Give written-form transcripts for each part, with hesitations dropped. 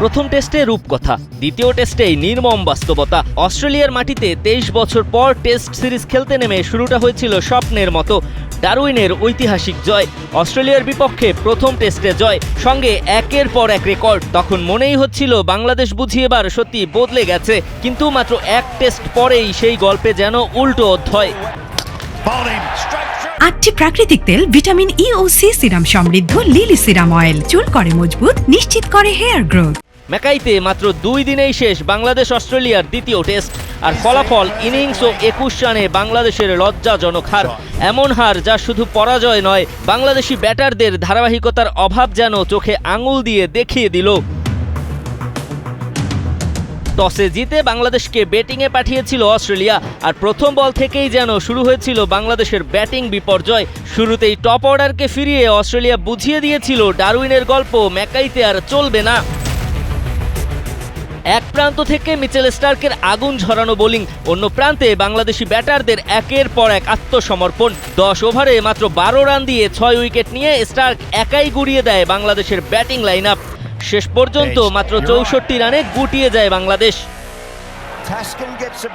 প্রথম টেস্টে রূপকথা, দ্বিতীয় টেস্টেই নির্মম বাস্তবতা। অস্ট্রেলিয়ার মাটিতে 23 বছর পর টেস্ট সিরিজ খেলতে নেমে শুরুটা হয়েছিল স্বপ্নের মতো। ডারউইনের ঐতিহাসিক জয়, অস্ট্রেলিয়ার বিপক্ষে প্রথম টেস্টে জয়, সঙ্গে একের পর এক রেকর্ড। তখন মনেই হচ্ছিল বাংলাদেশ বুঝি এবার সত্যি বদলে গেছে, কিন্তু মাত্র এক টেস্ট পরেই সেই গল্পে যেন উল্টো অধ্যায়। 8টি প্রাকৃতিক তেল, ভিটামিন ই ও সি সিরাম সমৃদ্ধ লিলি সিরাম অয়েল চুল করে মজবুত, নিশ্চিত করে হেয়ার গ্রোথ। ম্যাকাইতে মাত্র 2 দিনেই শেষ বাংলাদেশ অস্ট্রেলিয়ার দ্বিতীয় টেস্ট, আর ফলাফল ইনিংস ও 21 রানে বাংলাদেশের লজ্জাজনক হার। এমন হার যা শুধু পরাজয় নয়, বাংলাদেশি ব্যাটারদের ধারাবাহিকতার অভাব যেন চোখে আঙুল দিয়ে দেখিয়ে দিল। টসে জিতে বাংলাদেশকে ব্যাটিংয়ে পাঠিয়েছিল অস্ট্রেলিয়া, আর প্রথম বল থেকেই যেন শুরু হয়েছিল বাংলাদেশের ব্যাটিং বিপর্যয়। শুরুতেই টপ অর্ডারকে ফিরিয়ে অস্ট্রেলিয়া বুঝিয়ে দিয়েছিল ডারউইনের গল্প ম্যাকাইতে আর চলবে না। এক প্রান্ত থেকে মিচেল স্টার্কের আগুন ঝরানো বোলিং, অন্য প্রান্তে বাংলাদেশি ব্যাটারদের একের পর এক আত্মসমর্পণ। 10 ওভারে মাত্র 12 রান দিয়ে 6 উইকেট নিয়ে স্টার্ক একাই গুড়িয়ে দেয় বাংলাদেশের ব্যাটিং লাইন আপ। শেষ পর্যন্ত মাত্র 64 রানে গুটিয়ে যায় বাংলাদেশ।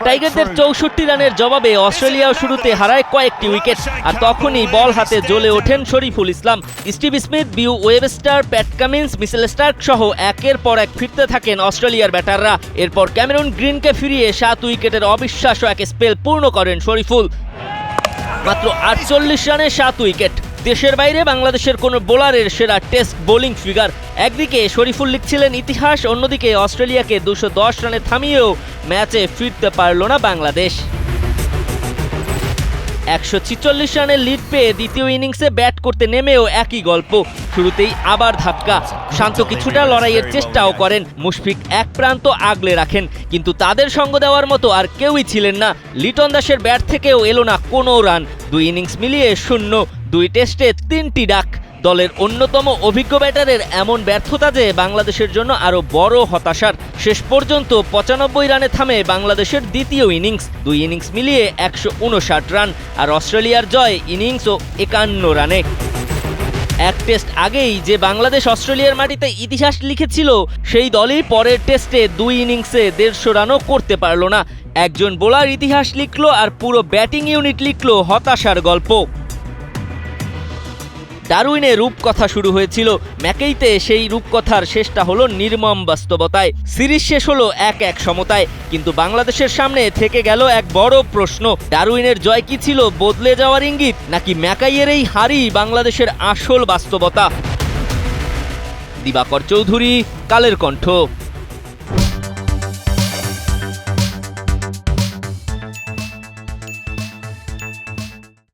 টাইগারদের 64 রানের জবাবে অস্ট্রেলিয়াও শুরুতে হারায় কয়েকটি উইকেট, আর তখনই বল হাতে জ্বলে ওঠেন Shoriful Islam. Steve Smith, Beau Webster, Pat Cummins, Mitchell Starc সহ একের পর এক ফিরতে থাকেন অস্ট্রেলিয়ার ব্যাটাররা। এরপর ক্যামেরন গ্রিনকে ফিরিয়ে 7 উইকেটের অবিশ্বাস্য এক স্পেল পূর্ণ করেন শরীফুল। মাত্র 48 রানে 7 উইকেট, দেশের বাইরে বাংলাদেশের কোনো বোলারের সেরা টেস্ট বোলিং ফিগার। একদিকে শরীফুল লিখছিলেন ইতিহাস, অন্যদিকে অস্ট্রেলিয়াকে 210 রানে থামিয়েও ম্যাচে ফিরতে পারল না বাংলাদেশ। 146 রানের লিড পেয়ে দ্বিতীয় ইনিংসে ব্যাট করতে নেমেও একই গল্প। শুরুতেই আবার ধাক্কা। শান্ত কিছুটা লড়াইয়ের চেষ্টাও করেন, মুশফিক এক প্রান্ত আগলে রাখেন, কিন্তু তাদের সঙ্গ দেওয়ার মতো আর কেউই ছিলেন না। লিটন দাসের ব্যাট থেকেও এলো না কোনো রান। 2 ইনিংস মিলিয়ে 0, 2 টেস্টে 3টি ডাক। দলের অন্যতম অভিজ্ঞ ব্যাটারের এমন ব্যর্থতা যে বাংলাদেশের জন্য আরও বড় হতাশার। শেষ পর্যন্ত 95 রানে থামে বাংলাদেশের দ্বিতীয় ইনিংস। 2 ইনিংস মিলিয়ে 159 রান, আর অস্ট্রেলিয়ার জয় ইনিংস ও 51 রানে। এক টেস্ট আগেই যে বাংলাদেশ অস্ট্রেলিয়ার মাটিতে ইতিহাস লিখেছিল, সেই দলই পরের টেস্টে 2 ইনিংসে 150 রানও করতে পারল না। একজন বোলার ইতিহাস লিখল, আর পুরো ব্যাটিং ইউনিট লিখল হতাশার গল্প। ডারউইনে রূপকথা শুরু হয়েছিল, ম্যাকাইতে সেই রূপকথার শেষটা হলো নির্মম বাস্তবতায়। সিরিজ শেষ হলো 1-1 সমতায়, কিন্তু বাংলাদেশের সামনে থেকে গেল এক বড় প্রশ্ন। ডারউইনের জয় কি ছিল বদলে যাওয়ার ইঙ্গিত, নাকি ম্যাকাইয়ের এই হারই বাংলাদেশের আসল বাস্তবতা? দিবাকর চৌধুরী, কালের কণ্ঠ।